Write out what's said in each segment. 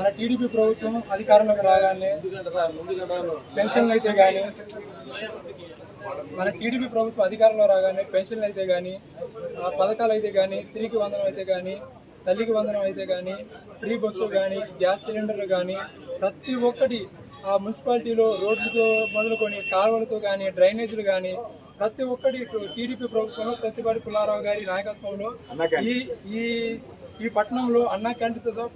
మన టీడీపీ ప్రభుత్వం అధికారంలోకి రాగానే పెన్షన్లు అయితే కానీ పెన్షన్లు అయితే కానీ పథకాలు అయితే కానీ స్త్రీకి వందనం అయితే కానీ తల్లికి వందనం అయితే కానీ ఫ్రీ బస్సు కానీ గ్యాస్ సిలిండర్లు కానీ ప్రతి ఒక్కటి ఆ మున్సిపాలిటీలో రోడ్లతో మొదలుకొని కాలువలతో కానీ డ్రైనేజీలు కానీ ప్రతి ఒక్కటి టీడీపీ ప్రభుత్వంలో ప్రతిపాటి పుల్లారావు గారి నాయకత్వంలో ఈ పట్టణంలో అన్నా క్యాంటీన్తో సహా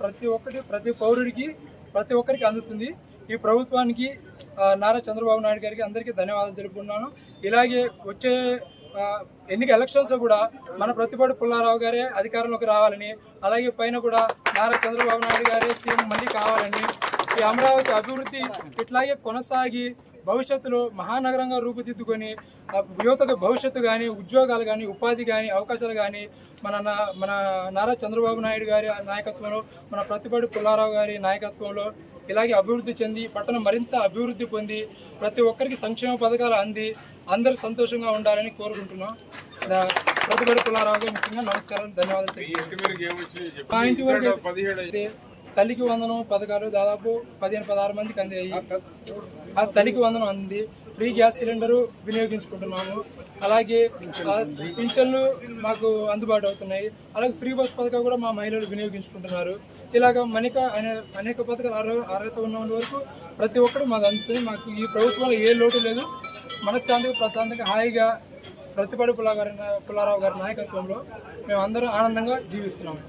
ప్రతి పౌరుడికి ప్రతి ఒక్కరికి అందుతుంది. ఈ ప్రభుత్వానికి నారా చంద్రబాబు నాయుడు గారికి అందరికీ ధన్యవాదాలు తెలుపుకున్నాను. ఇలాగే వచ్చే ఎలక్షన్స్ కూడా మన ప్రతిపాటి పుల్లారావు గారే అధికారంలోకి రావాలని, అలాగే పైన కూడా నారా చంద్రబాబు నాయుడు గారే సీఎం మళ్ళీ కావాలని, ఈ అమరావతి అభివృద్ధి ఇట్లాగే కొనసాగి భవిష్యత్తులో మహానగరంగా రూపుదిద్దుకొని యువతకు భవిష్యత్తు కానీ ఉద్యోగాలు కానీ ఉపాధి కానీ అవకాశాలు కానీ మన నారా చంద్రబాబు నాయుడు గారి నాయకత్వంలో మన ప్రతిపాటి పుల్లారావు గారి నాయకత్వంలో ఇలాగే అభివృద్ధి చెంది పట్టణం మరింత అభివృద్ధి పొంది ప్రతి ఒక్కరికి సంక్షేమ పథకాలు అంది అందరూ సంతోషంగా ఉండాలని కోరుకుంటున్నాం. ప్రతిపాటి పుల్లారావు గారు ముఖ్యంగా నమస్కారం, ధన్యవాదాలు. తల్లికి వందనం పథకాలు దాదాపు 15-16 మందికి అందాయి. ఆ తల్లికి వందనం అంది. ఫ్రీ గ్యాస్ సిలిండరు వినియోగించుకుంటున్నాము. అలాగే పింఛన్లు మాకు అందుబాటు అవుతున్నాయి. అలాగే ఫ్రీ బస్ పథకాలు కూడా మా మహిళలు వినియోగించుకుంటున్నారు. ఇలాగ అనేక పథకాలు అర్హత ఉన్న వరకు ప్రతి ఒక్కరు మాకు అందుతుంది. మాకు ఈ ప్రభుత్వంలో ఏ లోటు లేదు. మనశ్శాంతిగా ప్రశాంతంగా హాయిగా ప్రతిపాటి పుల్లారావు గారి నాయకత్వంలో మేము అందరం ఆనందంగా జీవిస్తున్నాము.